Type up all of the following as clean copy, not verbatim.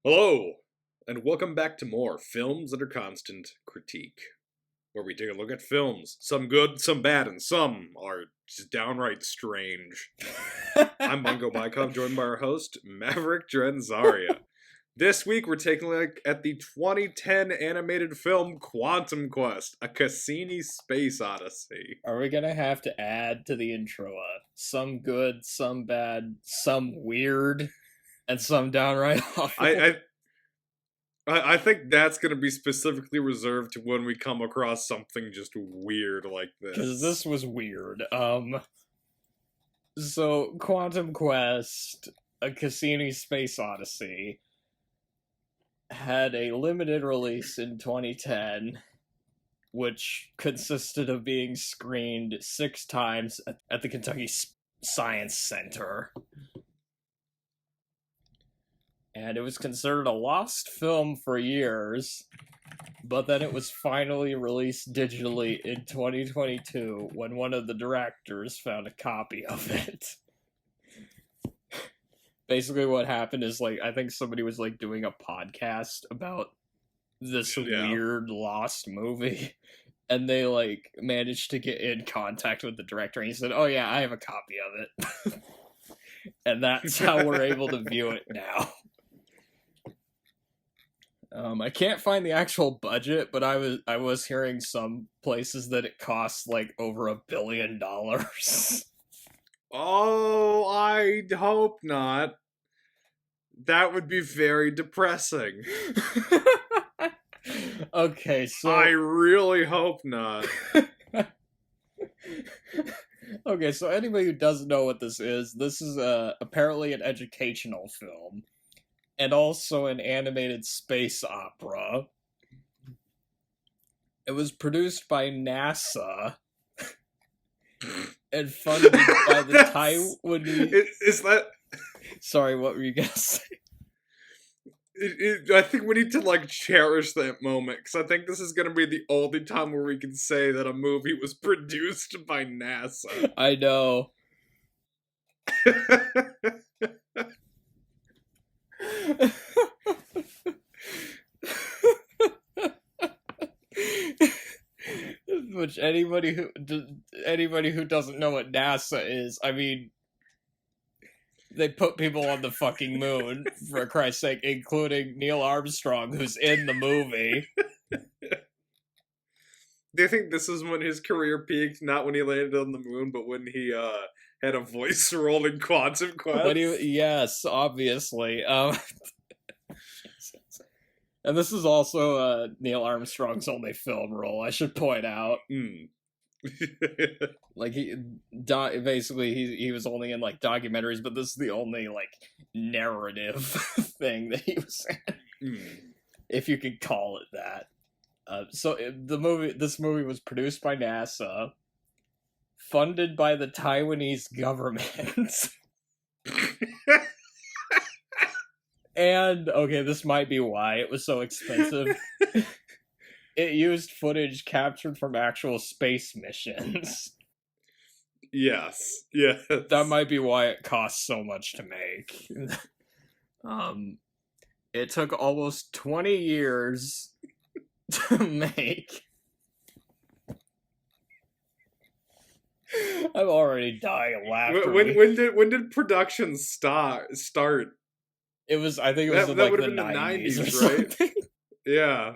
Hello, and welcome back to more Films That Are Constant Critique, where we take a look at films, some good, some bad, and some are just downright strange. I'm Bongo Baikov, joined by our host, Maverick, Dren, Zaria. This week, we're taking a look at the 2010 animated film Quantum Quest, a Cassini Space Odyssey. Are we gonna have to add to the intro some good, some bad, some weird, and some downright awful? I think that's going to be specifically reserved to when we come across something just weird like this. Because this was weird. So Quantum Quest, a Cassini Space Odyssey, had a limited release in 2010, which consisted of being screened 6 times at the Kentucky Science Center. And it was considered a lost film for years, but then it was finally released digitally in 2022 when one of the directors found a copy of it. Basically what happened is, I think somebody was, doing a podcast about this weird lost movie, and they, managed to get in contact with the director, and he said, "Oh yeah, I have a copy of it." And that's how we're able to view it now. I can't find the actual budget, but I was hearing some places that it costs over $1 billion. Oh, I hope not. That would be very depressing. Okay, so I really hope not. Okay, so anybody who doesn't know what this is apparently an educational film. And also an animated space opera. It was produced by NASA and funded by the Taiwanese... Is that... Sorry, what were you gonna say? I think we need to, cherish that moment, because I think this is going to be the only time where we can say that a movie was produced by NASA. I know. Which anybody who doesn't know what NASA is, I mean, they put people on the fucking moon, for Christ's sake, including Neil Armstrong, who's in the movie. Do you think this is when his career peaked? Not when he landed on the moon, but when he had a voice role in Quantum Quest? Yes, obviously. And this is also Neil Armstrong's only film role, I should point out. He was only in documentaries, but this is the only narrative thing that he was in, if you could call it that. This movie was produced by NASA, funded by the Taiwanese government. And, okay, this might be why it was so expensive. It used footage captured from actual space missions. Yes. That might be why it cost so much to make. It took almost 20 years to make. I'm already dying of laughter. When did production start? I think it was in the 90s or something. Right? Yeah.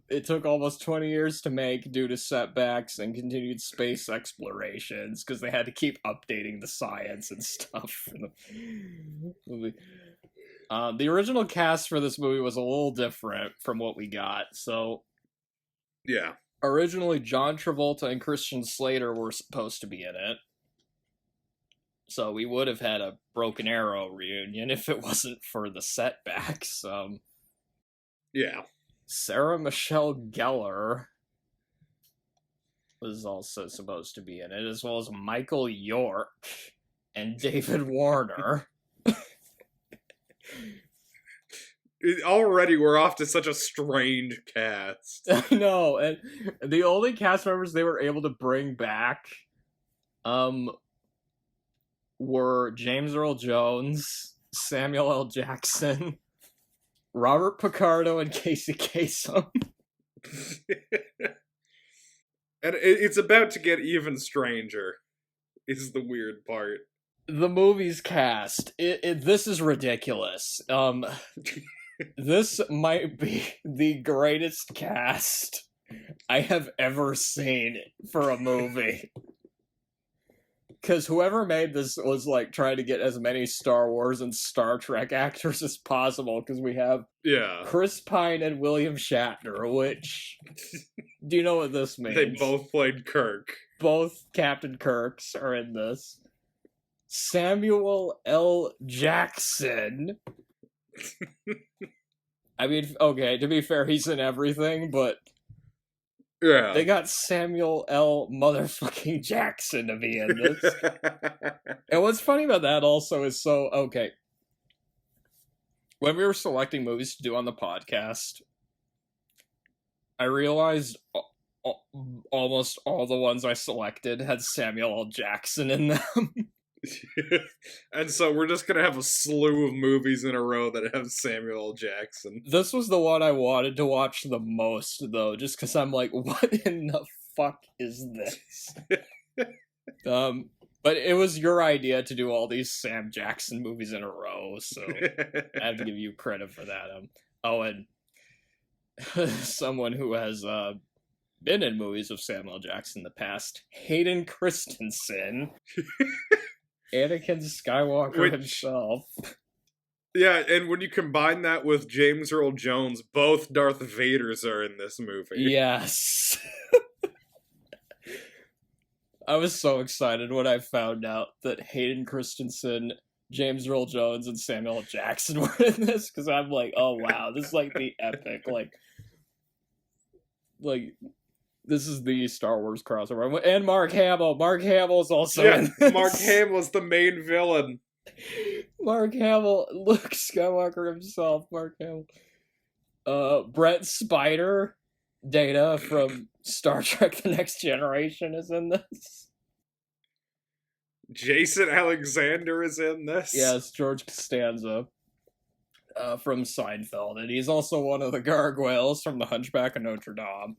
It took almost 20 years to make due to setbacks and continued space explorations, because they had to keep updating the science and stuff for the movie. The original cast for this movie was a little different from what we got, so... Yeah. Originally, John Travolta and Christian Slater were supposed to be in it. So we would have had a Broken Arrow reunion if it wasn't for the setbacks. Yeah. Sarah Michelle Gellar was also supposed to be in it, as well as Michael York and David Warner. Already we're off to such a strange cast. I know, and the only cast members they were able to bring back were James Earl Jones, Samuel L. Jackson, Robert Picardo and Casey Kasem. And it's about to get even stranger, is the weird part. The movie's cast. This is ridiculous. This might be the greatest cast I have ever seen for a movie. Because whoever made this was like trying to get as many Star Wars and Star Trek actors as possible. Because we have Chris Pine and William Shatner, which... Do you know what this means? They both played Kirk. Both Captain Kirks are in this. Samuel L. Jackson. I mean, okay, to be fair, he's in everything, but... Yeah. They got Samuel L. motherfucking Jackson to be in this. And what's funny about that also is okay. When we were selecting movies to do on the podcast, I realized almost all the ones I selected had Samuel L. Jackson in them. And so we're just gonna have a slew of movies in a row that have Samuel L. Jackson. This was the one I wanted to watch the most, though, just because I'm like, what in the fuck is this? But it was your idea to do all these Sam Jackson movies in a row, so I have to give you credit for that. And someone who has been in movies of Samuel L. Jackson in the past, Hayden Christensen. Anakin Skywalker himself. Yeah, and when you combine that with James Earl Jones, both Darth Vaders are in this movie. Yes. I was so excited when I found out that Hayden Christensen, James Earl Jones, and Samuel L. Jackson were in this, because I'm like, oh wow, this is like the epic, like this is the Star Wars crossover. And Mark Hamill. Mark Hamill's also in this. Mark Hamill's the main villain. Mark Hamill, Luke Skywalker himself, Mark Hamill. Brent Spiner, Data from Star Trek The Next Generation is in this. Jason Alexander is in this. Yes, George Costanza from Seinfeld. And he's also one of the gargoyles from The Hunchback of Notre Dame.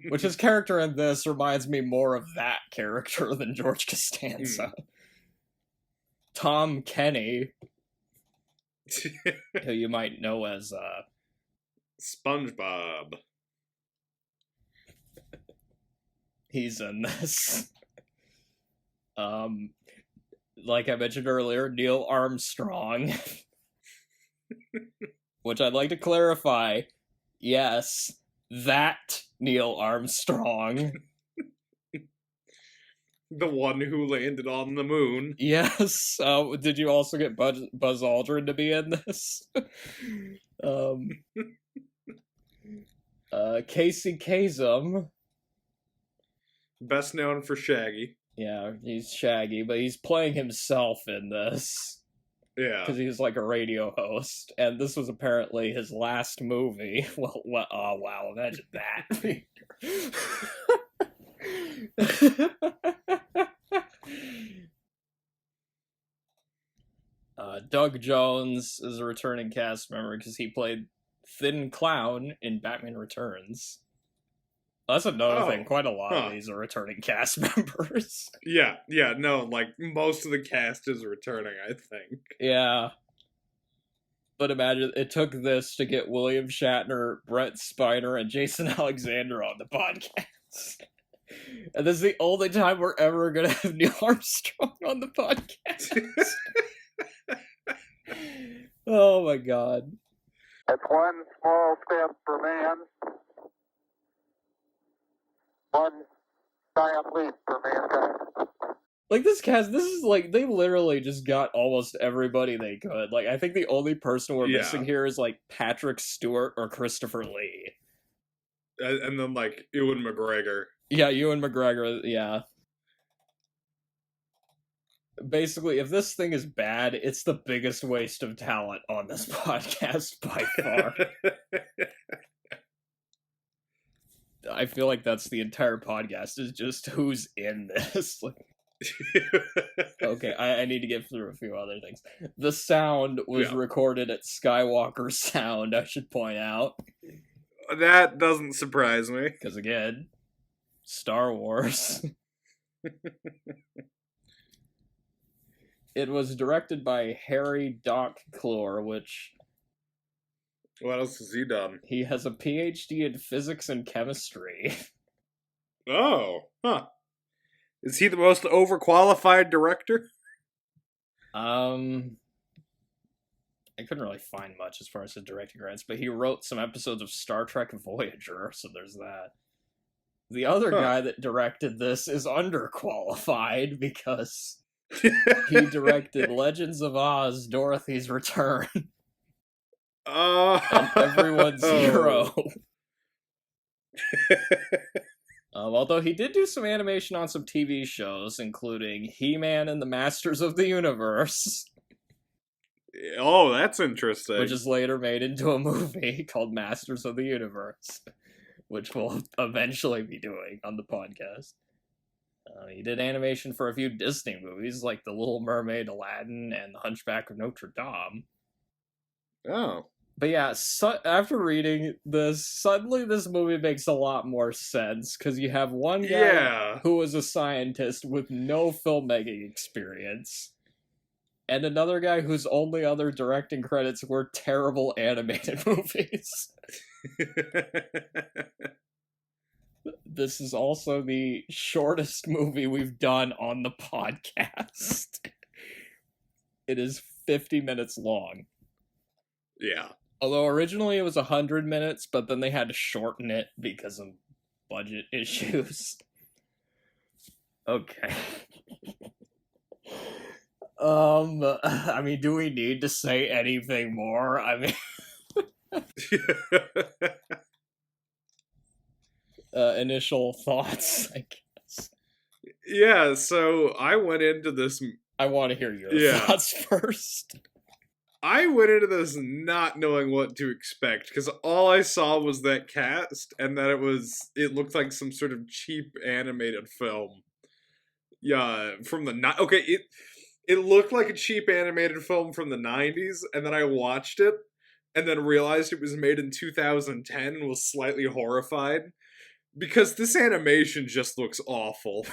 Which his character in this reminds me more of that character than George Costanza. Tom Kenny, who you might know as SpongeBob. He's in this. Like I mentioned earlier, Neil Armstrong. Which I'd like to clarify. Yes, that Neil Armstrong. The one who landed on the moon. Yes. Did you also get Buzz Aldrin to be in this? Casey Kasem. Best known for Shaggy. Yeah, he's Shaggy, but he's playing himself in this. Yeah. Because he's like a radio host. And this was apparently his last movie. Well, oh wow, imagine that. Doug Jones is a returning cast member because he played Thin Clown in Batman Returns. That's another thing. Quite a lot of these are returning cast members. Yeah, no, like, most of the cast is returning, I think. Yeah. But imagine, it took this to get William Shatner, Brent Spiner, and Jason Alexander on the podcast. And this is the only time we're ever going to have Neil Armstrong on the podcast. Oh my god. It's one small step for man, one giant leap for mankind. Like, this cast, this is like, they literally just got almost everybody they could. Like, I think the only person we're missing here is, like, Patrick Stewart or Christopher Lee. And then, like, Ewan McGregor. Yeah, Ewan McGregor, yeah. Basically, if this thing is bad, it's the biggest waste of talent on this podcast by far. I feel like that's the entire podcast, is just who's in this. Like, Okay, I need to get through a few other things. The sound was recorded at Skywalker Sound, I should point out. That doesn't surprise me. Because again, Star Wars. It was directed by Harry Doc Clore, which... What else has he done? He has a PhD in physics and chemistry. Oh, huh. Is he the most overqualified director? I couldn't really find much as far as his directing credits, but he wrote some episodes of Star Trek Voyager, so there's that. The other guy that directed this is underqualified because he directed Legends of Oz, Dorothy's Return, and Everyone's Hero. Although he did do some animation on some TV shows, including He-Man and the Masters of the Universe. Oh, that's interesting. Which is later made into a movie called Masters of the Universe, which we'll eventually be doing on the podcast. He did animation for a few Disney movies, like The Little Mermaid, Aladdin, and The Hunchback of Notre Dame. Oh. But yeah, after reading this, suddenly this movie makes a lot more sense, because you have one guy who was a scientist with no filmmaking experience, and another guy whose only other directing credits were terrible animated movies. This is also the shortest movie we've done on the podcast. It is 50 minutes long. Yeah. Although originally it was 100 minutes, but then they had to shorten it because of budget issues. Okay. I mean, do we need to say anything more? I mean... initial thoughts, I guess. Yeah, so I went into this... I want to hear your thoughts first. I went into this not knowing what to expect, because all I saw was that cast, and that it looked like some sort of cheap animated film. Yeah, from the... Okay, it looked like a cheap animated film from the 90s, and then I watched it, and then realized it was made in 2010 and was slightly horrified. Because this animation just looks awful.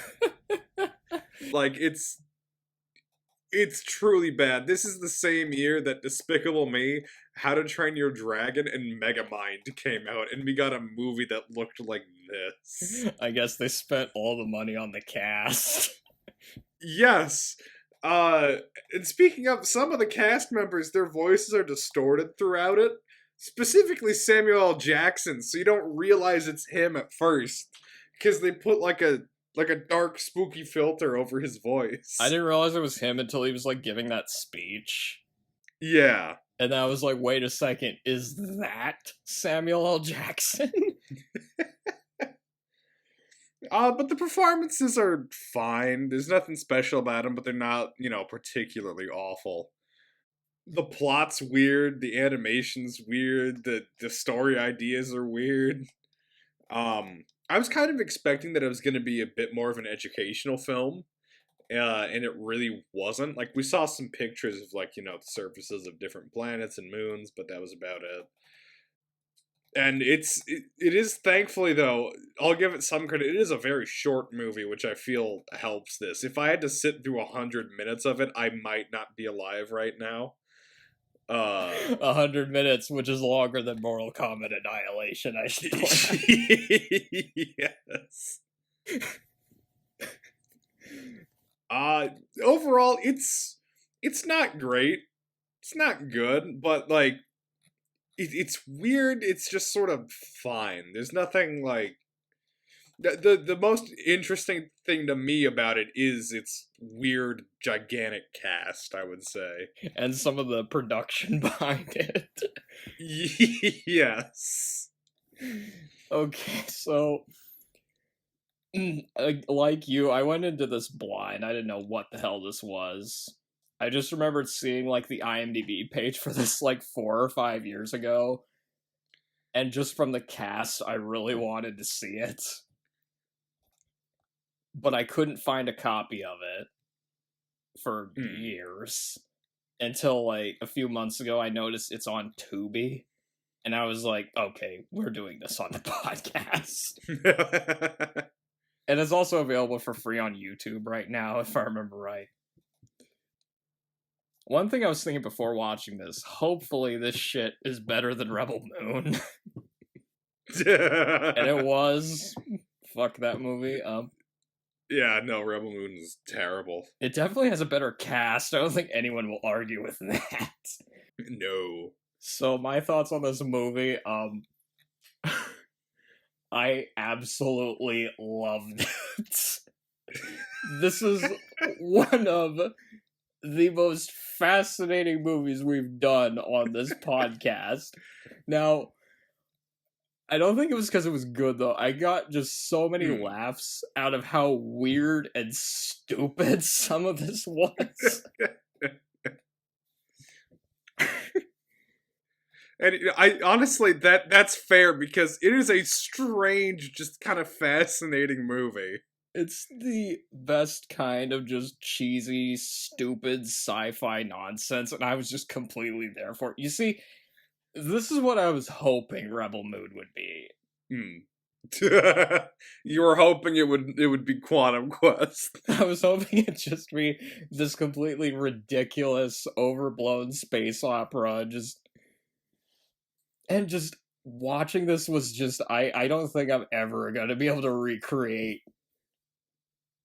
Like, it's truly bad. This is the same year that Despicable Me, How to Train Your Dragon, and Megamind came out, and we got a movie that looked like this. I guess they spent all the money on the cast. Yes. And speaking of, some of the cast members, their voices are distorted throughout it. Specifically Samuel L. Jackson, so you don't realize it's him at first. Because they put like a dark, spooky filter over his voice. I didn't realize it was him until he was like giving that speech. Yeah. And I was like, wait a second, is that Samuel L. Jackson? But the performances are fine. There's nothing special about them, but they're not, particularly awful. The plot's weird, the animation's weird, the story ideas are weird. I was kind of expecting that it was going to be a bit more of an educational film, and it really wasn't. Like, we saw some pictures of, the surfaces of different planets and moons, but that was about it. And it is, thankfully, though, I'll give it some credit, it is a very short movie, which I feel helps this. If I had to sit through 100 minutes of it, I might not be alive right now. 100 minutes, which is longer than Mortal Kombat Annihilation, I should point out. Yes. Overall, it's not great. It's not good, but, it's weird. It's just sort of fine. There's nothing, The most interesting thing to me about it is its weird, gigantic cast, I would say. And some of the production behind it. Yes. Okay, so... like you, I went into this blind. I didn't know what the hell this was. I just remembered seeing, the IMDb page for this, 4 or 5 years ago. And just from the cast, I really wanted to see it. but I couldn't find a copy of it for years until like a few months ago. I noticed it's on Tubi, and I was like, okay, we're doing this on the podcast. And it's also available for free on YouTube right now, if I remember right. One thing I was thinking before watching this, hopefully this shit is better than Rebel Moon. And it was. Fuck that movie. Yeah, no, Rebel Moon is terrible. It definitely has a better cast. I don't think anyone will argue with that. No. So my thoughts on this movie, I absolutely loved it. This is one of the most fascinating movies we've done on this podcast. Now, I don't think it was because it was good, though. I got just so many laughs out of how weird and stupid some of this was. And I honestly, that's fair, because it is a strange, just kind of fascinating movie. It's the best kind of just cheesy, stupid sci-fi nonsense, and I was just completely there for it. You see, this is what I was hoping Rebel Moon would be. You were hoping it would be Quantum Quest. I was hoping it'd just be this completely ridiculous, overblown space opera, and just watching this was just, I don't think I'm ever gonna be able to recreate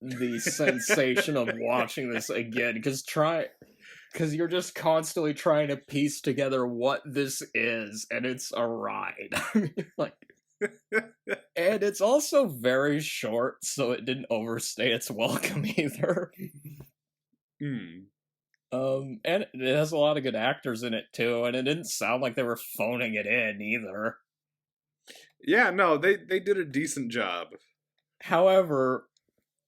the sensation of watching this again, because you're just constantly trying to piece together what this is, and it's a ride. Like, and it's also very short, so it didn't overstay its welcome either. And it has a lot of good actors in it too, and it didn't sound like they were phoning it in either. Yeah, no, they did a decent job. However,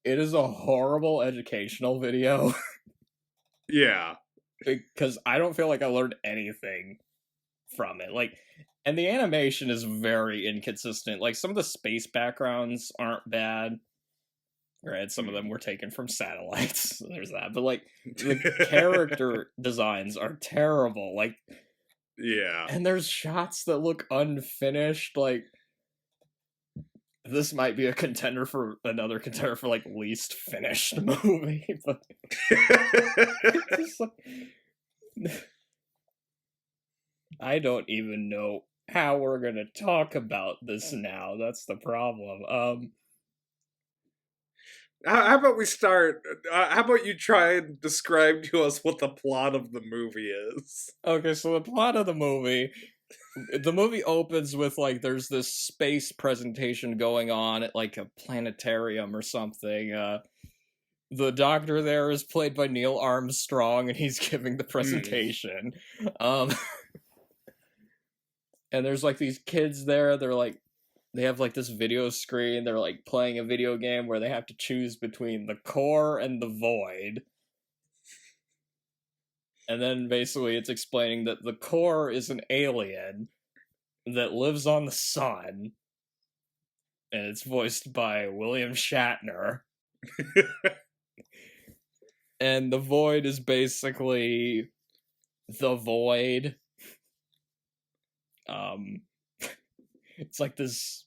it is a horrible educational video. Yeah. Because I don't feel like I learned anything from it. Like, and the animation is very inconsistent. Like, some of the space backgrounds aren't bad. Right, some of them were taken from satellites. So there's that. But, like, the character designs are terrible. Like, yeah. And there's shots that look unfinished. Like, this might be another contender for, like, least finished movie. But I don't even know how we're gonna talk about this now. That's the problem. How about we start? How about you try and describe to us what the plot of the movie is? Okay, so the plot of the movie opens with, like, there's this space presentation going on at, like, a planetarium or something. The doctor there is played by Neil Armstrong, and he's giving the presentation. And there's, like, these kids there, they have, like, this video screen, they're, like, playing a video game where they have to choose between the core and the void. And then, basically, it's explaining that the core is an alien that lives on the sun, and it's voiced by William Shatner. And the void is basically the void. It's like this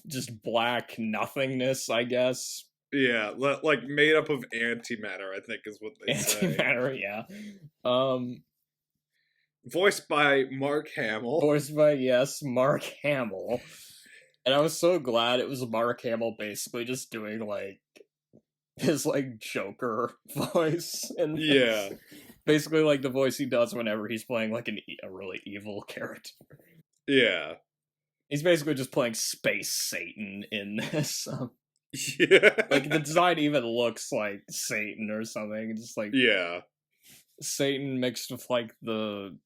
just black nothingness, I guess. Yeah, like made up of antimatter, I think is what they say. Antimatter, yeah. Voiced by Mark Hamill. Voiced by, yes, Mark Hamill. And I was so glad it was Mark Hamill basically just doing, like, his, like, Joker voice. And yeah. Basically, like, the voice he does whenever he's playing, like, a really evil character. Yeah. He's basically just playing Space Satan in this. Yeah. Like, the design even looks like Satan or something. Just, like... Yeah. Satan mixed with, like, the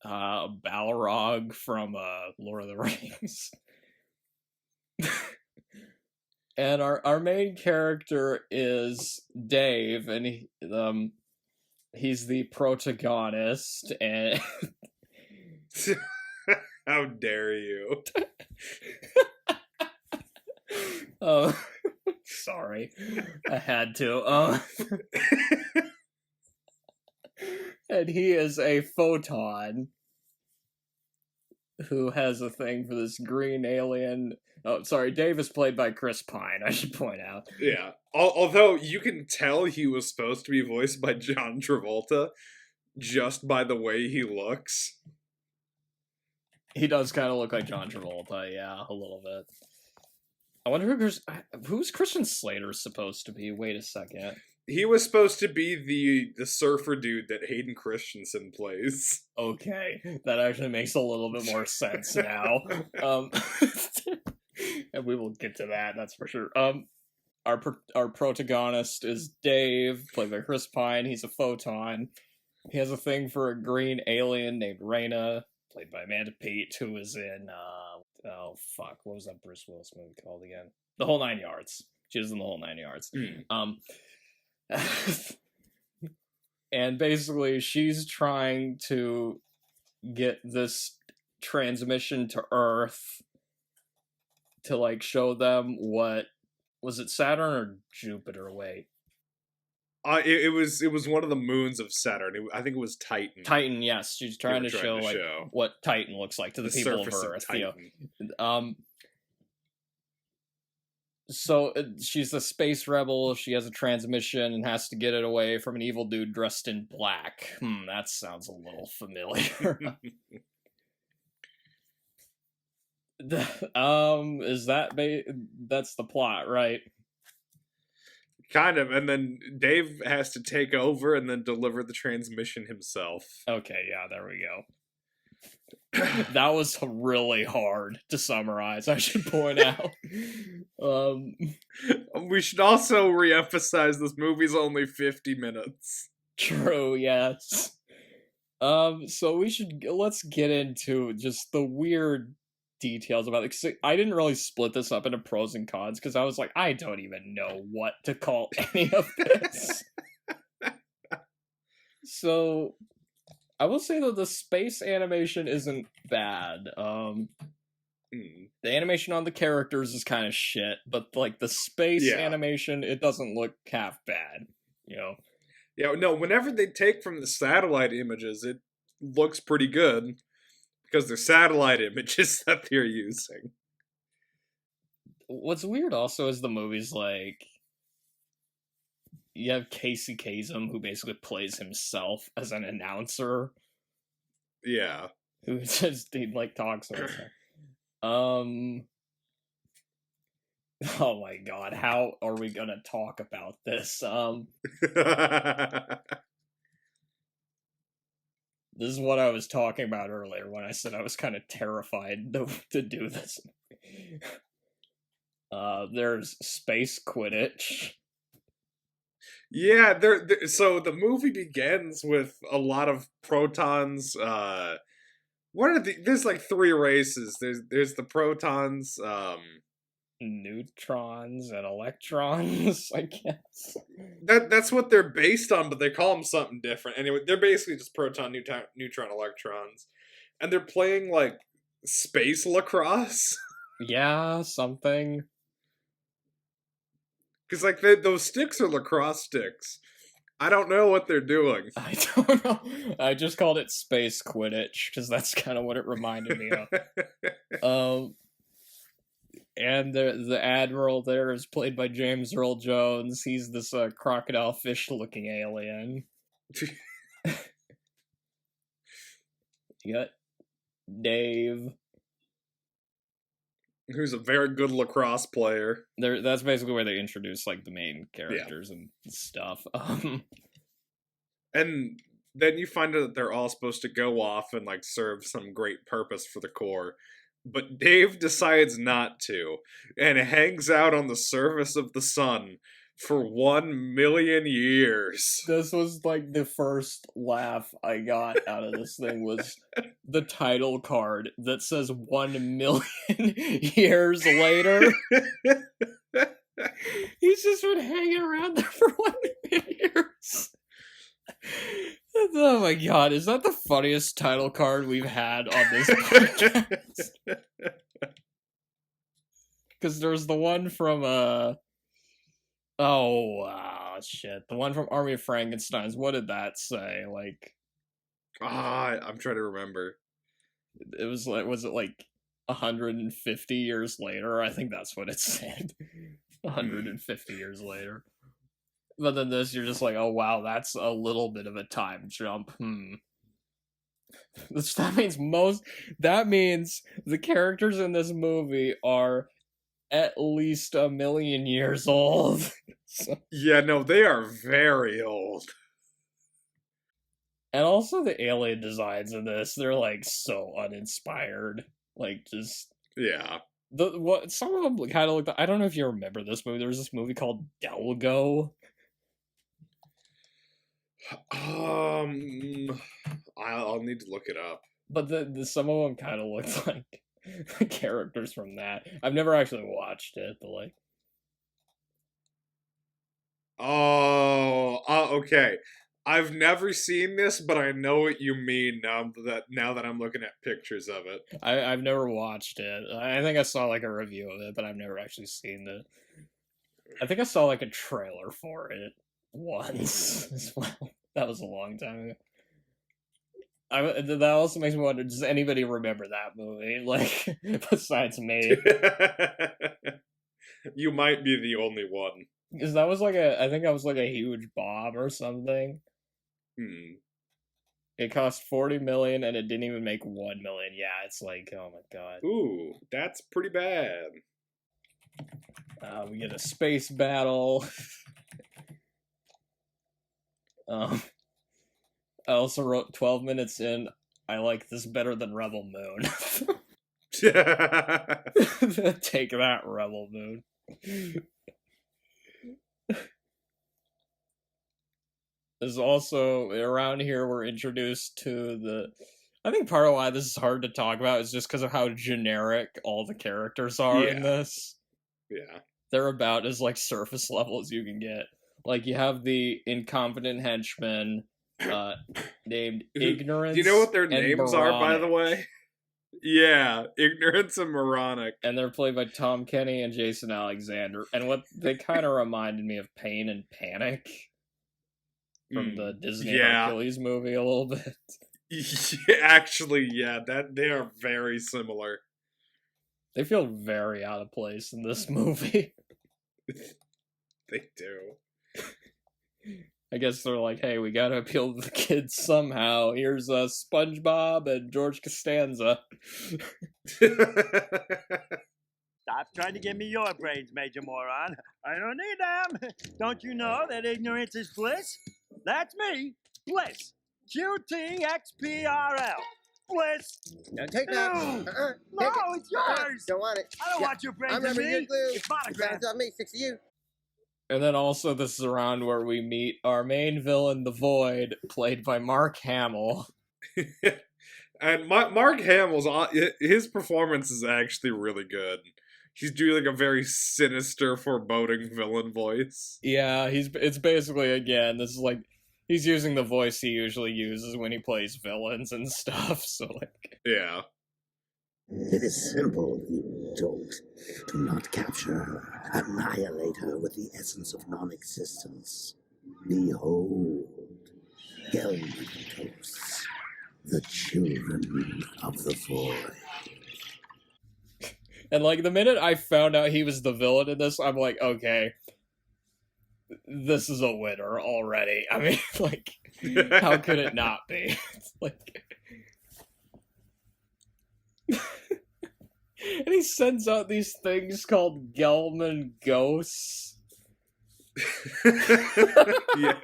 Balrog from Lord of the Rings. And our main character is Dave, and he's the protagonist, and... How dare you? Sorry. I had to. And he is a photon who has a thing for this green alien. Oh, sorry, Dave is played by Chris Pine, I should point out. Yeah. Although you can tell he was supposed to be voiced by John Travolta just by the way he looks. He does kind of look like John Travolta, yeah, a little bit. I wonder who's Christian Slater supposed to be? Wait a second. He was supposed to be the surfer dude that Hayden Christensen plays. Okay, that actually makes a little bit more sense now. And we will get to that, that's for sure. Our protagonist is Dave, played by Chris Pine. He's a photon. He has a thing for a green alien named Raina, played by Amanda Peet, who is in, what was that Bruce Willis movie called again? The Whole Nine Yards. She was in The Whole Nine Yards. And basically, she's trying to get this transmission to Earth to, like, show them what... Was it Saturn or Jupiter? Wait. It was one of the moons of Saturn. I think it was Titan. Titan, yes. She's trying to show what Titan looks like to the people of Earth. So she's a space rebel. She has a transmission and has to get it away from an evil dude dressed in black. That sounds a little familiar. That's the plot, right? Kind of, and then Dave has to take over and then deliver the transmission himself. Okay, yeah, there we go. That was really hard to summarize, I should point out. We should also re-emphasize this movie's only 50 minutes. True, yes. So let's get into just the weird details about it. 'Cause I didn't really split this up into pros and cons, because I was like, I don't even know what to call any of this. So... I will say that the space animation isn't bad. The animation on the characters is kind of shit, but like the space animation, it doesn't look half bad, you know? Yeah, no, whenever they take from the satellite images, it looks pretty good, because they're satellite images that they're using. What's weird also is the movie's like... You have Casey Kasem, who basically plays himself as an announcer. Yeah. Who just, he, like, talks all the time. Oh my god, how are we gonna talk about this? This is what I was talking about earlier when I said I was kind of terrified to do this. There's space Quidditch. Yeah, so the movie begins with a lot of protons. There's like three races. There's the protons, neutrons and electrons, I guess. That's what they're based on, but they call them something different. Anyway, they're basically just proton, neutron, electrons, and they're playing like space lacrosse. Yeah, something. Because, like, those sticks are lacrosse sticks. I don't know what they're doing. I don't know. I just called it Space Quidditch, because that's kind of what it reminded me of. And the Admiral there is played by James Earl Jones. He's this crocodile fish-looking alien. You got Dave... Who's a very good lacrosse player. That's basically where they introduce, like, the main characters and stuff. And then you find out that they're all supposed to go off and, like, serve some great purpose for the Corps. But Dave decides not to, and hangs out on the surface of the sun for 1,000,000 years. This was, like, the first laugh I got out of this thing was the title card that says 1,000,000 years later. He's just been hanging around there for 1,000,000 years. Oh my god, is that the funniest title card we've had on this podcast? Because there's the one from, Oh, shit. The one from Army of Frankensteins, what did that say? Like, I'm trying to remember. it was like, was it like 150 years later? I think that's what it said. 150 years later. But then this, you're just like, oh wow, that's a little bit of a time jump. That means the characters in this movie are at least 1,000,000 years old. So, Yeah, no, they are very old. and also the alien designs in this, they're like so uninspired. Like just Yeah. some of them kind of look. I don't know if you remember this movie. There was this movie called Delgo. I'll need to look it up. But some of them kind of looked like characters from that. I've never actually watched it, but like. Oh, okay. I've never seen this, but I know what you mean now that I'm looking at pictures of it. I've never watched it. I think I saw like a review of it, but I've never actually seen it. I think I saw like a trailer for it once as well. That was a long time ago. That also makes me wonder, does anybody remember that movie? Like, besides me? You might be the only one. Because that was like I think that was like a huge bomb or something. It cost 40 million and it didn't even make 1 million. Yeah, it's like, oh my god. Ooh, that's pretty bad. We get a space battle. I also wrote 12 minutes in, I like this better than Rebel Moon. Take that, Rebel Moon. There's also, around here, we're introduced to I think part of why this is hard to talk about is just because of how generic all the characters are in this. Yeah. They're about as, like, surface level as you can get. Like, you have the incompetent henchman, named Ignorance. Do you know what their names are, by the Moronic. way? Yeah, Ignorance and Moronic. And they're played by Tom Kenny and Jason Alexander. And what they kind of reminded me of Pain and Panic from the Disney Hercules movie a little bit. Yeah, actually, yeah, they are very similar. They feel very out of place in this movie. They do. I guess they're like, hey, we gotta appeal to the kids somehow. Here's SpongeBob and George Costanza. Stop trying to give me your brains, Major Moron. I don't need them. Don't you know that ignorance is bliss? That's me, Bliss. QTXPRL. Bliss. Now take that. No, it's yours. Don't want it. I don't want your brains in me. Your glue. It's monograph. It's on me. 6 to you. And then also this is around where we meet our main villain, the Void, played by Mark Hamill. And Mark Hamill's his performance is actually really good. He's doing like a very sinister, foreboding villain voice. Yeah, it's basically, again, this is like, he's using the voice he usually uses when he plays villains and stuff, so like... Yeah. It is simple, you dolt. Do not capture her. Annihilate her with the essence of non-existence. Behold, Gelmantos, the children of the void. And like, the minute I found out he was the villain in this, I'm like, okay, this is a winner already. I mean, like, how could it not be? It's like... And he sends out these things called Gelman ghosts. Yeah.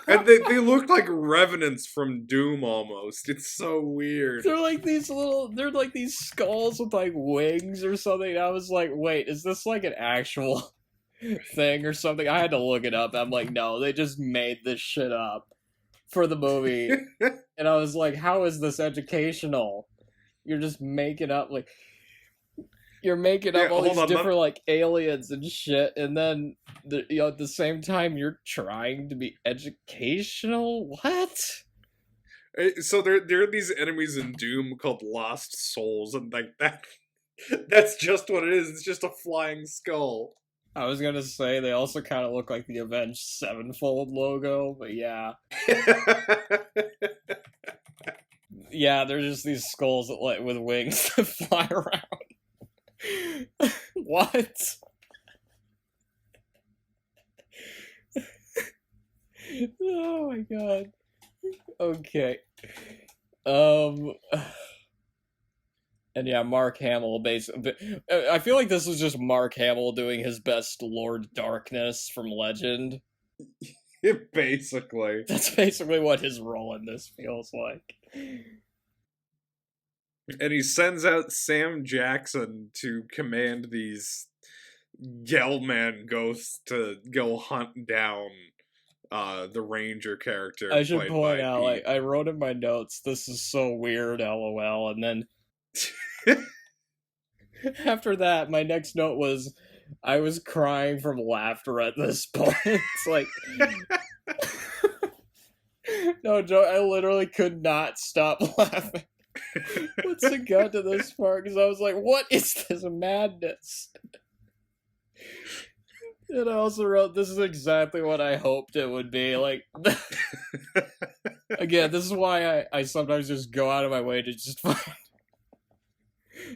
And they look like revenants from Doom almost. It's so weird. They're like these skulls with like wings or something. And I was like, wait, is this like an actual thing or something? I had to look it up. I'm like, no, they just made this shit up for the movie. And I was like, how is this educational? You're just making up like you're making up all these different like aliens and shit, and then at the same time you're trying to be educational. What? So there are these enemies in Doom called Lost Souls, and like that's just what it is. It's just a flying skull. I was gonna say they also kind of look like the Avenged Sevenfold logo, but yeah. Yeah, they're just these skulls that, like, with wings that fly around. What? Oh my god. Okay. And yeah, Mark Hamill, basically. I feel like this was just Mark Hamill doing his best Lord Darkness from Legend. Basically. That's basically what his role in this feels like. And he sends out Sam Jackson to command these Gelman ghosts to go hunt down the Ranger character. I should point out, like, I wrote in my notes, this is so weird, lol, and then after that, my next note was, I was crying from laughter at this point. It's like, no joke, I literally could not stop laughing. Once it got to this part, because I was like, what is this madness? And I also wrote, this is exactly what I hoped it would be. Like, again, this is why I sometimes just go out of my way to just find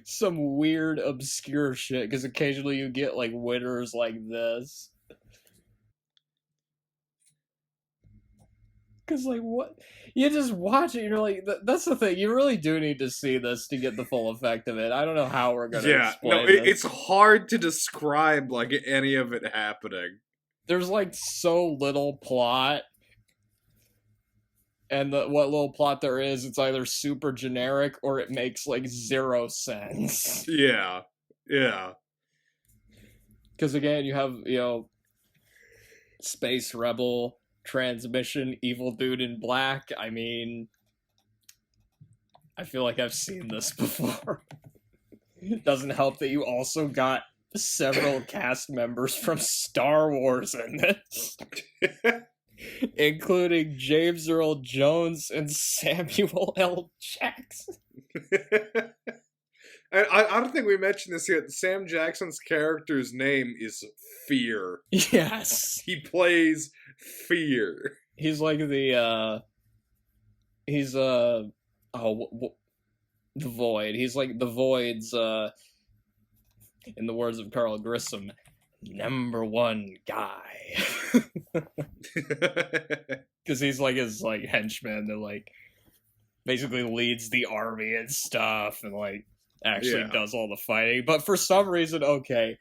some weird, obscure shit, because occasionally you get, like, winners like this. Because, like, what? You just watch it, you're like, that's the thing, you really do need to see this to get the full effect of it. I don't know how we're going to explain this. It's hard to describe, like, any of it happening. There's, like, so little plot. And what little plot there is, it's either super generic or it makes, like, zero sense. Yeah. Yeah. Because, again, you have, you know, Space Rebel, Transmission, Evil Dude in Black. I mean, I feel like I've seen this before. It doesn't help that you also got several cast members from Star Wars in this. Including James Earl Jones and Samuel L. Jackson. I don't think we mentioned this yet. Sam Jackson's character's name is Fear. Yes. He plays Fear. He's like the, the Void. He's like the Void's, in the words of Carl Grissom, #1 guy. Because he's like his, like, henchman that, like, basically leads the army and stuff and, like, actually does all the fighting. But for some reason, okay,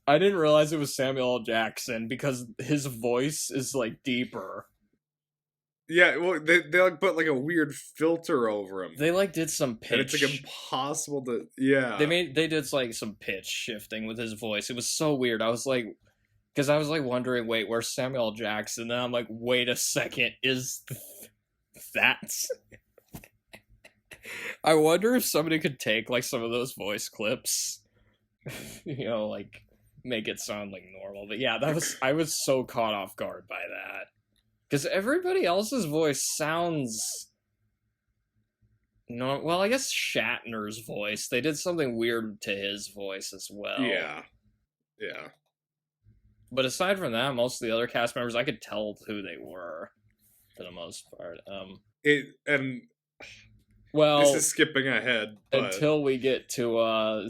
I didn't realize it was Samuel L. Jackson because his voice is, like, deeper. Yeah, well, they like put, like, a weird filter over him. They, like, did some pitch. And it's, like, impossible to, yeah. They did, like, some pitch shifting with his voice. It was so weird. I was like, because I was, like, wondering, wait, where's Samuel L. Jackson? And I'm like, wait a second, is that? I wonder if somebody could take, like, some of those voice clips, you know, like, make it sound, like, normal. But yeah, I was so caught off guard by that. Because everybody else's voice sounds... No, well, I guess Shatner's voice. They did something weird to his voice as well. Yeah. Yeah. But aside from that, most of the other cast members, I could tell who they were, for the most part. Well, this is skipping ahead, but... until we get to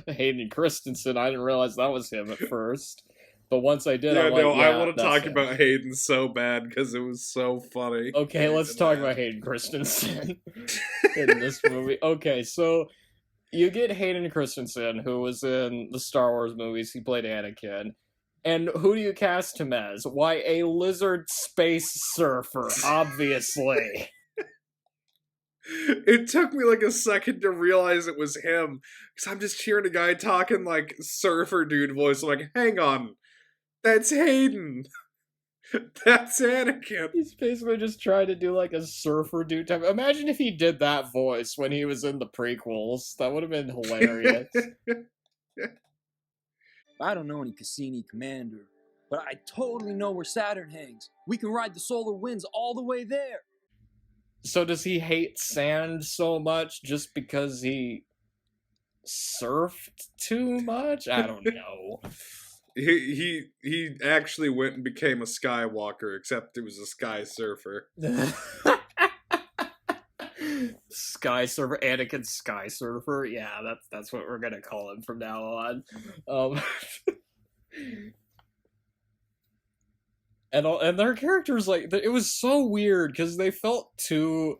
Hayden Christensen. I didn't realize that was him at first. But once I did, I want to talk about Hayden so bad because it was so funny. Okay, let's talk about Hayden Christensen in this movie. Okay, so you get Hayden Christensen, who was in the Star Wars movies. He played Anakin. And who do you cast him as? Why, a lizard space surfer, obviously. It took me like a second to realize it was him. Because I'm just hearing a guy talking like surfer dude voice. I'm like, hang on. That's Hayden. That's Anakin. He's basically just trying to do like a surfer dude type. Imagine if he did that voice when he was in the prequels. That would have been hilarious. I don't know any Cassini commander, but I totally know where Saturn hangs. We can ride the solar winds all the way there. So does he hate sand so much just because he surfed too much? I don't know. He actually went and became a Skywalker, except it was a Sky Surfer. Sky Surfer, Anakin Sky Surfer. Yeah, that's what we're gonna call him from now on. And their characters, like, it was so weird because they felt too,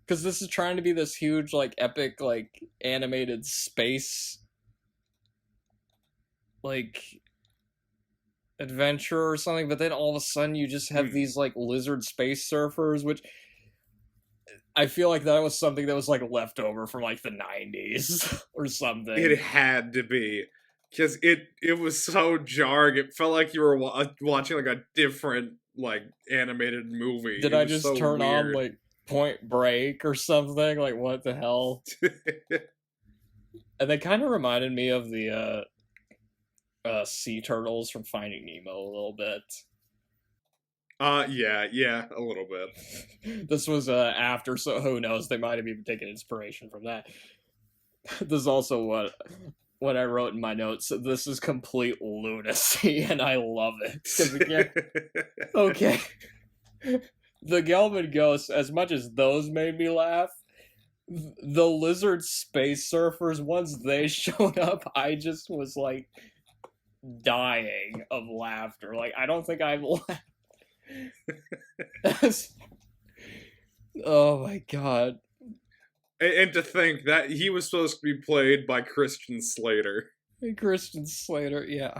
because this is trying to be this huge, like, epic, like, animated space, like, adventure or something, but then all of a sudden you just have these, like, lizard space surfers, which I feel like that was something that was, like, left over from, like, the 90s or something. It had to be. Because it was so jarring. It felt like you were watching, like, a different, like, animated movie. Did I just turn on, like, Point Break or something? Like, what the hell? And they kind of reminded me of the sea turtles from Finding Nemo a little bit. Yeah, a little bit. This was after, so who knows? They might have even taken inspiration from that. This is also what I wrote in my notes. This is complete lunacy, and I love it. Okay. The Gelman Ghosts, as much as those made me laugh, the lizard space surfers, once they showed up, I just was, like, dying of laughter. Like, I don't think I've laughed. Oh my god. And to think that he was supposed to be played by Christian Slater. Christian Slater, yeah,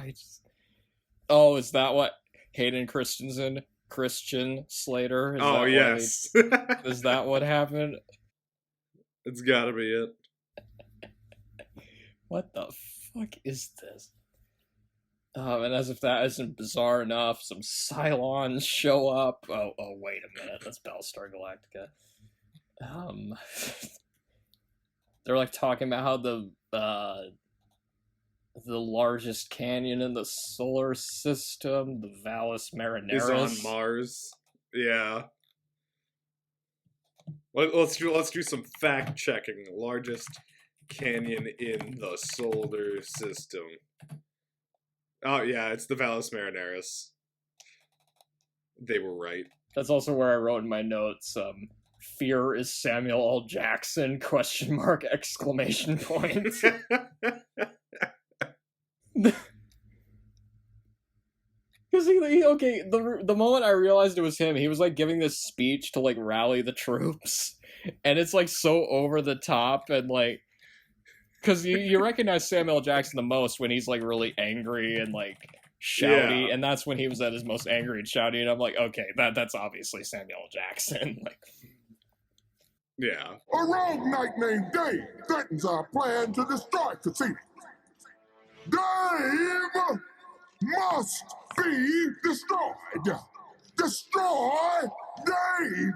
Oh, is that what? Hayden Christensen? Christian Slater? Yes. Is that what happened? It's gotta be it. What the fuck is this? And as if that isn't bizarre enough, some Cylons show up. Oh, wait a minute. That's Battlestar Galactica. They're, like, talking about how the largest canyon in the solar system, the Valles Marineris, is on Mars. Yeah. Let's do some fact checking. Largest canyon in the solar system. Oh yeah, it's the Valles Marineris. They were right. That's also where I wrote in my notes. Fear is Samuel L. Jackson? ? Exclamation point. Because okay, the moment I realized it was him, he was, like, giving this speech to, like, rally the troops, and it's, like, so over the top, and, like, because you recognize Samuel L. Jackson the most when he's, like, really angry and, like, shouty, and that's when he was at his most angry and shouty, and I'm like, okay, that's obviously Samuel L. Jackson. Like, yeah. A rogue knight named Dave threatens our plan to destroy Cassini. Dave must be destroyed. Destroy Dave.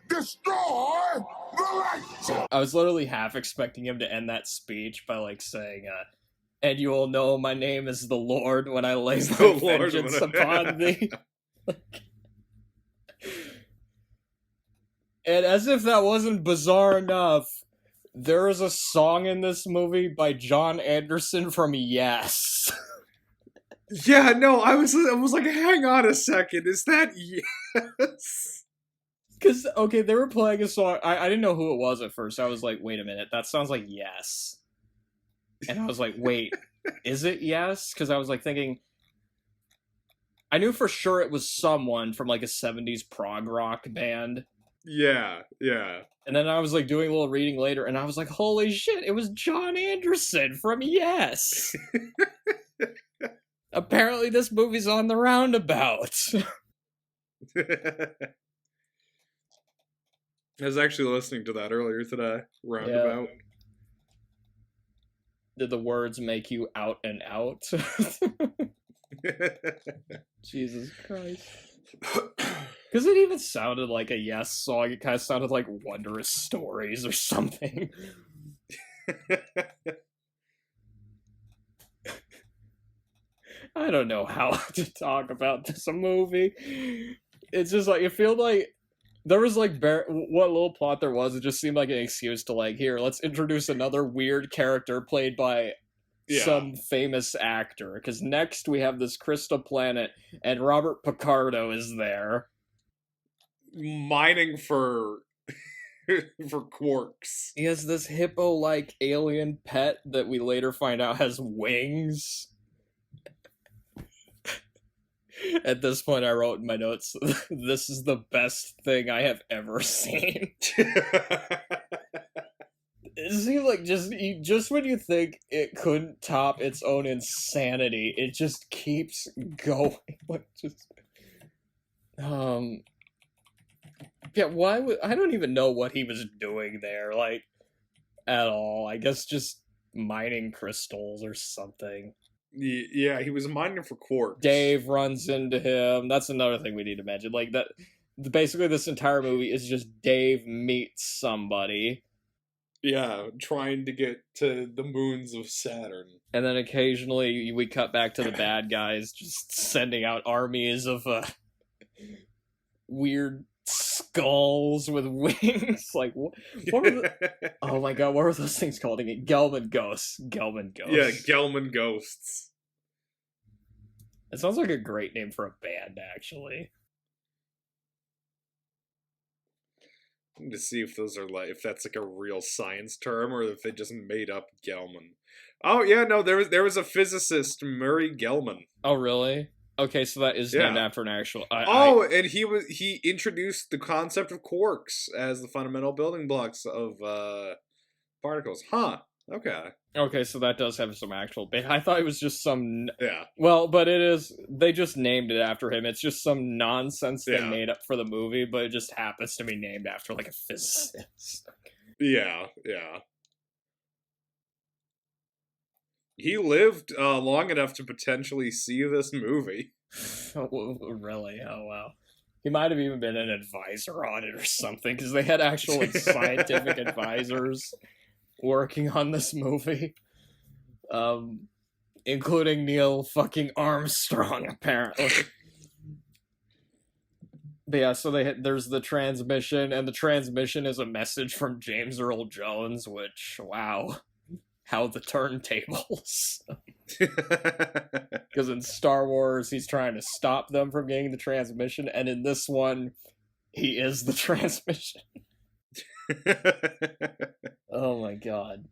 Destroy the light. I was literally half expecting him to end that speech by, like, saying, and you will know my name is the Lord when I lay my vengeance upon thee. And as if that wasn't bizarre enough, there is a song in this movie by John Anderson from Yes. Yeah, no, I was like, hang on a second, is that Yes? Because, okay, they were playing a song, I didn't know who it was at first, I was like, wait a minute, that sounds like Yes. And I was like, wait, is it Yes? Because I was, like, thinking, I knew for sure it was someone from, like, a 70s prog rock band. Yeah. And then I was, like, doing a little reading later, and I was like, holy shit, it was John Anderson from Yes! Apparently this movie's on the roundabout. I was actually listening to that earlier today. Roundabout. Yeah. Did the words make you out and out? Jesus Christ. Because it even sounded like a Yes song. It kind of sounded like Wondrous Stories or something. I don't know how to talk about this movie. It's just like, it feels like There was like what little plot there was, it just seemed like an excuse to like, here, let's introduce another weird character played by some famous actor. Because next we have this crystal planet, and Robert Picardo is there. Mining for quarks. He has this hippo-like alien pet that we later find out has wings. At this point, I wrote in my notes, this is the best thing I have ever seen. It seems like just when you think it couldn't top its own insanity, it just keeps going. Like, just... Yeah, why would... I don't even know what he was doing there, like, at all. I guess just mining crystals or something. Yeah, he was mining for quarks. Dave runs into him. That's another thing we need to mention. Like, that... Basically, this entire movie is just Dave meets somebody. Yeah, trying to get to the moons of Saturn. And then occasionally we cut back to the bad guys just sending out armies of weird skulls with wings. Like, what were the... Oh my god, what were those things called again? Gelman ghosts. Gelman ghosts. Yeah, Gelman ghosts. It sounds like a great name for a band, actually. To see if those are like, if that's like a real science term or if they just made up Gelman. Oh yeah, no, there was a physicist, Murray Gelman. Oh really? Okay, so that is named after an actual. And he introduced the concept of quarks as the fundamental building blocks of particles. Huh. Okay. Okay, so that does have some actual... I thought it was just some... Yeah. Well, but it is... They just named it after him. It's just some nonsense they made up for the movie, but it just happens to be named after, like, a physicist. Yeah, yeah. He lived long enough to potentially see this movie. Really? Oh, wow. He might have even been an advisor on it or something, because they had actual, like, scientific advisors working on this movie, including Neil fucking Armstrong, apparently. But yeah, so there's the transmission, and the transmission is a message from James Earl Jones, which, wow, how the turntables. Because in Star Wars, he's trying to stop them from getting the transmission, and in this one, he is the transmission. Oh my god.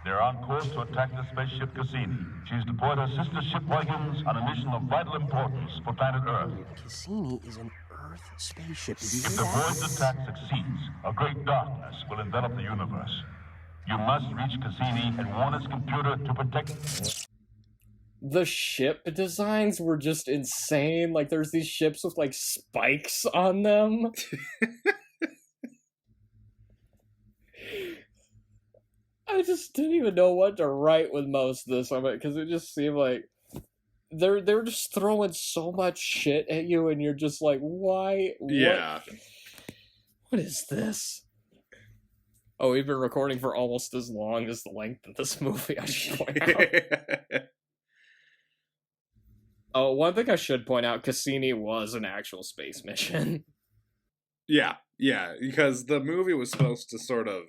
They're on course to attack the spaceship Cassini. She's deployed her sister ship wagons on a mission of vital importance for planet Earth. Cassini is an Earth spaceship. Did you If hear the that? void's attack succeeds, a great darkness will envelop the universe. You must reach Cassini and warn its computer to protect... The ship designs were just insane. Like, there's these ships with, like, spikes on them. I just didn't even know what to write with most of this of it, because it just seemed like they're just throwing so much shit at you, and you're just like, why? Yeah. What is this? Oh, we've been recording for almost as long as the length of this movie, I should point out. Oh, one thing I should point out, Cassini was an actual space mission. Yeah, because the movie was supposed to sort of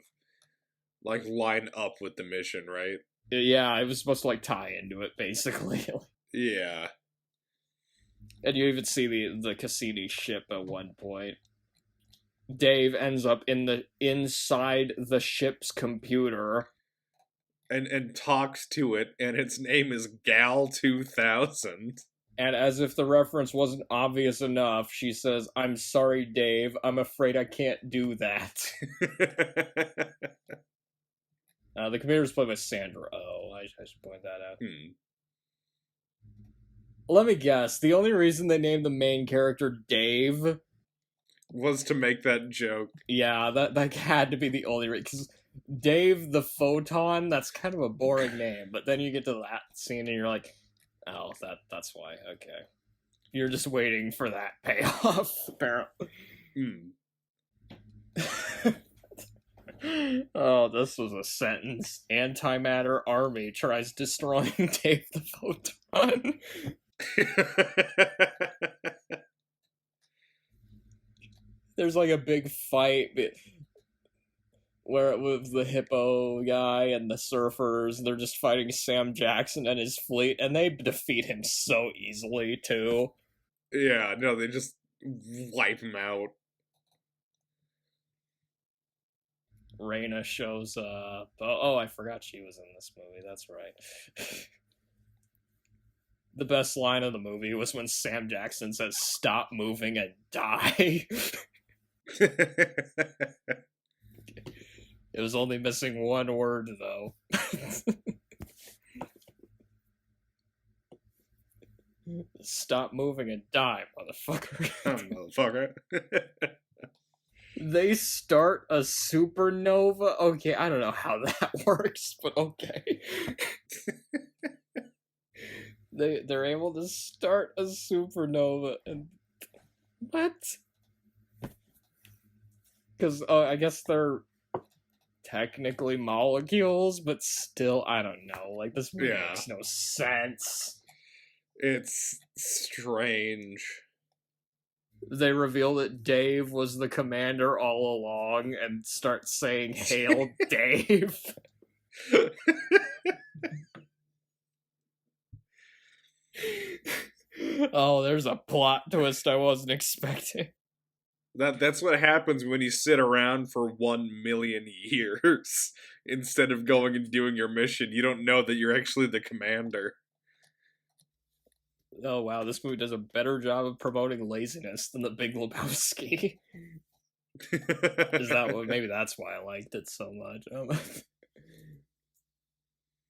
like line up with the mission, right? Yeah, it was supposed to like tie into it, basically. Yeah. And you even see the Cassini ship at one point. Dave ends up inside the ship's computer. And talks to it, and its name is Gal 2000. And as if the reference wasn't obvious enough, she says, "I'm sorry, Dave. I'm afraid I can't do that." The computer is played by Sandra Oh. I should point that out. Let me guess. The only reason they named the main character Dave was to make that joke. Yeah, that had to be the only reason. Because Dave the Photon, that's kind of a boring name. But then you get to that scene and you're like, oh, that's why. Okay. You're just waiting for that payoff, apparently. Oh, this was a sentence. Antimatter army tries destroying Dave the Photon. There's like a big fight where it was the hippo guy and the surfers. They're just fighting Sam Jackson and his fleet, and they defeat him so easily too. Yeah, no, they just wipe him out. Raina shows up. Oh, I forgot she was in this movie. That's right. The best line of the movie was when Sam Jackson says, "Stop moving and die." It was only missing one word, though. Stop moving and die, motherfucker. Motherfucker. They start a supernova? Okay, I don't know how that works, but okay. They're able to start a supernova, and... What? Because, I guess they're technically molecules, but still, I don't know. Like, this movie makes no sense. It's strange. They reveal that Dave was the commander all along and start saying, "Hail, Dave." Oh, there's a plot twist I wasn't expecting. That's what happens when you sit around for 1,000,000 years instead of going and doing your mission. You don't know that you're actually the commander. Oh wow, this movie does a better job of promoting laziness than The Big Lebowski. Is that what? Maybe that's why I liked it so much.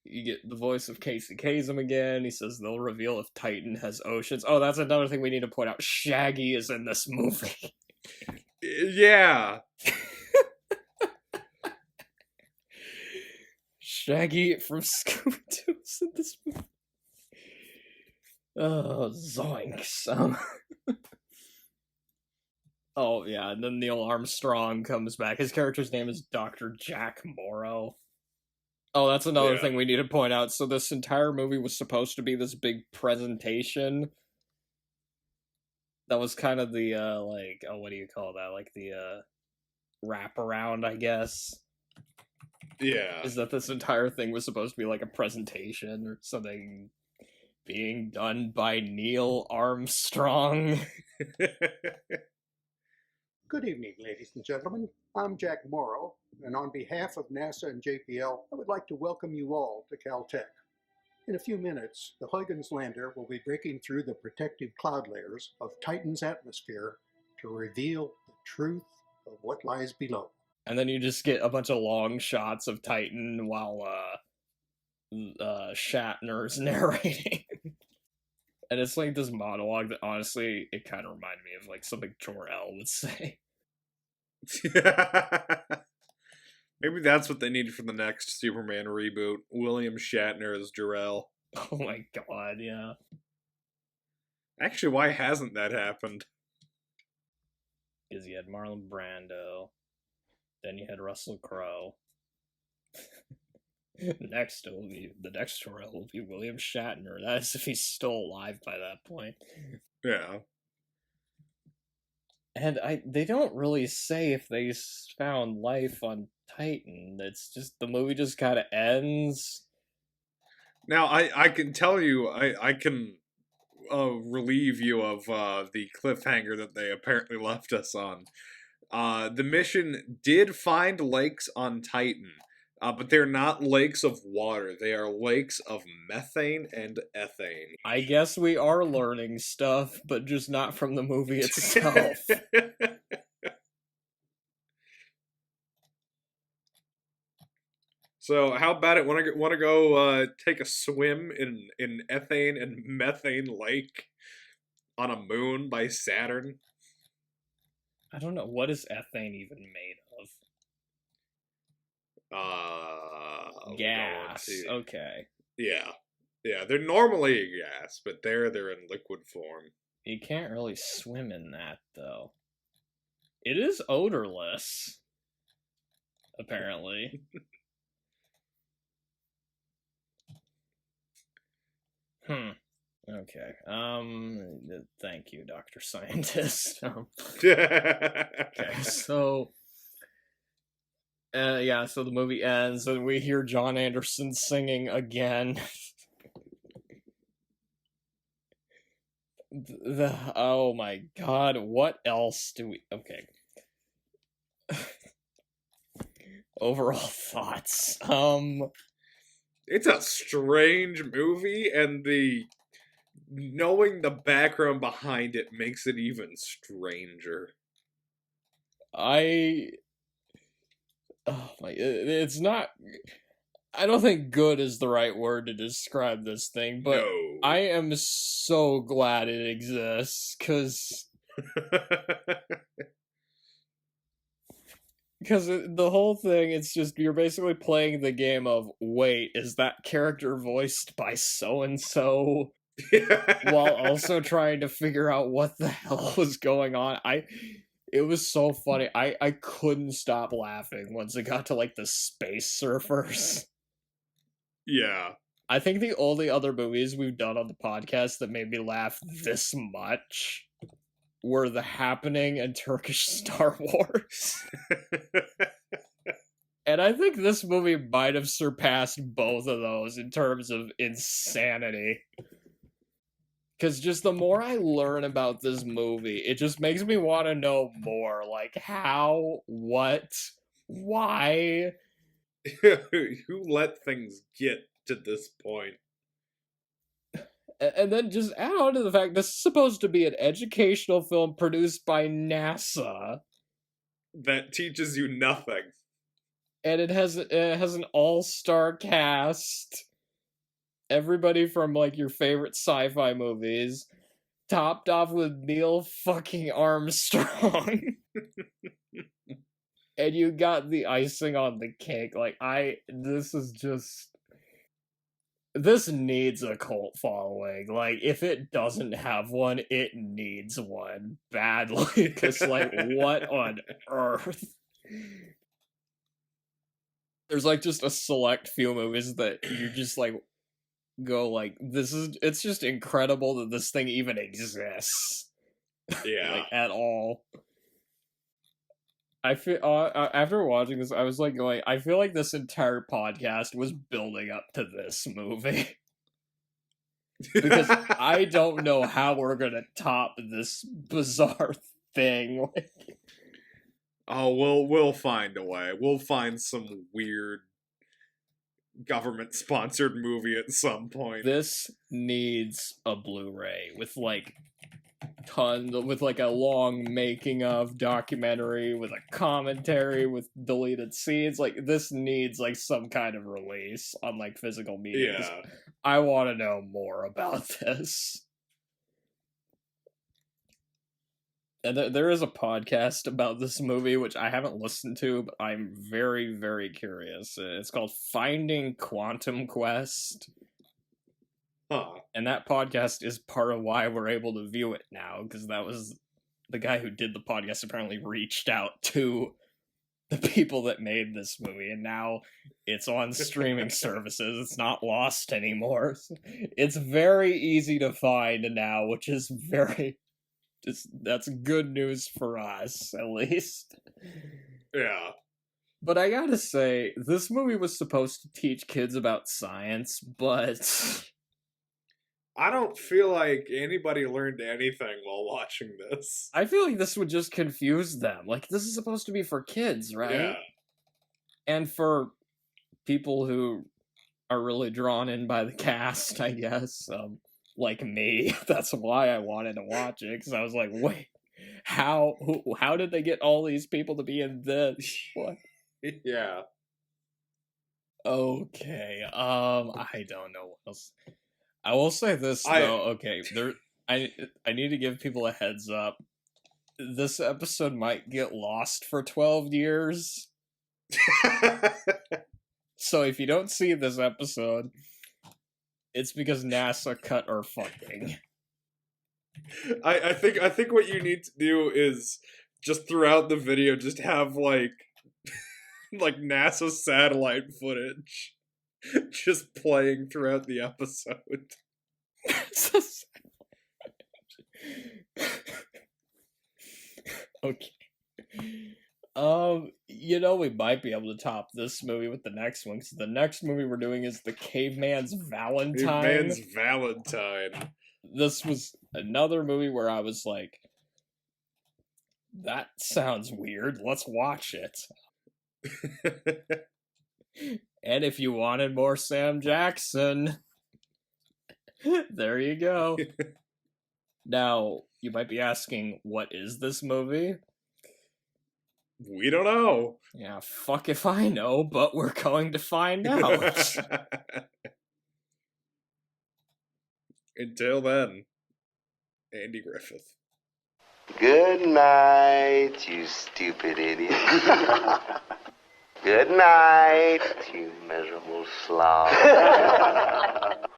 You get the voice of Casey Kasem again. He says they'll reveal if Titan has oceans. Oh, that's another thing we need to point out. Shaggy is in this movie. Yeah. Shaggy from Scooby-Doo's in this movie. Oh, zoinks. Oh, yeah, and then Neil Armstrong comes back. His character's name is Dr. Jack Morrow. Oh, that's another thing we need to point out. So this entire movie was supposed to be this big presentation. That was kind of the, what do you call that? Like the, wraparound, I guess. Yeah. Is that this entire thing was supposed to be like a presentation or something being done by Neil Armstrong. Good evening, ladies and gentlemen. I'm Jack Morrow, and on behalf of NASA and JPL, I would like to welcome you all to Caltech. In a few minutes, the Huygens lander will be breaking through the protective cloud layers of Titan's atmosphere to reveal the truth of what lies below. And then you just get a bunch of long shots of Titan while Shatner's narrating. And it's like this monologue that honestly, it kind of reminded me of like something Jor-El would say. Maybe that's what they need for the next Superman reboot. William Shatner as Jor-El. Oh my god, yeah. Actually, why hasn't that happened? Because you had Marlon Brando. Then you had Russell Crowe. The next Jor-El will be William Shatner. That's if he's still alive by that point. Yeah. And they don't really say if they found life on Titan. It's just, the movie just kind of ends. Now, I can tell you, I can relieve you of the cliffhanger that they apparently left us on. The mission did find lakes on Titan. But they're not lakes of water. They are lakes of methane and ethane. I guess we are learning stuff, but just not from the movie itself. So how about it? Want to go take a swim in ethane and methane lake on a moon by Saturn? I don't know. What is ethane even made of? Gas. Okay. Yeah. They're normally a gas, but they're in liquid form. You can't really swim in that, though. It is odorless, apparently. Okay. Thank you, Dr. Scientist. Okay, so so the movie ends and we hear John Anderson singing again. Oh my god, what else do we... Okay. Overall thoughts. It's a strange movie, and knowing the background behind it makes it even stranger. It's not... I don't think good is the right word to describe this thing, but No. I am so glad it exists, because the whole thing, it's just, you're basically playing the game of, wait, is that character voiced by so-and-so? While also trying to figure out what the hell was going on. It was so funny. I couldn't stop laughing once it got to, like, the space surfers. Yeah. I think the only other movies we've done on the podcast that made me laugh this much were The Happening and Turkish Star Wars. And I think this movie might have surpassed both of those in terms of insanity. Because just the more I learn about this movie, it just makes me want to know more. Like, how, what, why... Who let things get to this point? And then just add on to the fact this is supposed to be an educational film produced by NASA. That teaches you nothing. And it has an all-star cast. Everybody from, like, your favorite sci-fi movies. Topped off with Neil fucking Armstrong. And you got the icing on the cake. Like, this needs a cult following. Like, if it doesn't have one, it needs one badly. Because, like, what on earth? There's, like, just a select few movies that you just, like, go, like, it's just incredible that this thing even exists. Yeah. Like, at all. I feel after watching this, I was like going, I feel like this entire podcast was building up to this movie. Because I don't know how we're gonna top this bizarre thing. Oh, we'll find a way. We'll find some weird government-sponsored movie at some point. This needs a Blu-ray with like with like a long making of documentary with a commentary with deleted scenes. Like, this needs like some kind of release on like physical media. Yeah. I want to know more about this. And there is a podcast about this movie which I haven't listened to, but I'm very, very curious. It's called Finding Quantum Quest. Huh. And that podcast is part of why we're able to view it now, because that was the guy who did the podcast apparently reached out to the people that made this movie, and now it's on streaming services. It's not lost anymore. It's very easy to find now, which is that's good news for us, at least. Yeah. But I gotta say, this movie was supposed to teach kids about science, but I don't feel like anybody learned anything while watching this. I feel like this would just confuse them. Like, this is supposed to be for kids, right? Yeah. And for people who are really drawn in by the cast, I guess. Like me. That's why I wanted to watch it, because I was like, wait, how did they get all these people to be in this? What? Yeah. Okay, I don't know what else. I will say this, though, okay, I need to give people a heads up. This episode might get lost for 12 years. So if you don't see this episode, it's because NASA cut our funding. I think what you need to do is just throughout the video just have like NASA satellite footage just playing throughout the episode. Okay. We might be able to top this movie with the next one, because the next movie we're doing is The Caveman's Valentine. Caveman's Valentine. This was another movie where I was like, that sounds weird, let's watch it. And if you wanted more Sam Jackson, there you go. Now, you might be asking, what is this movie? We don't know. Yeah, fuck if I know, but we're going to find out. Until then, Andy Griffith. Good night, you stupid idiot. Good night, you miserable slob.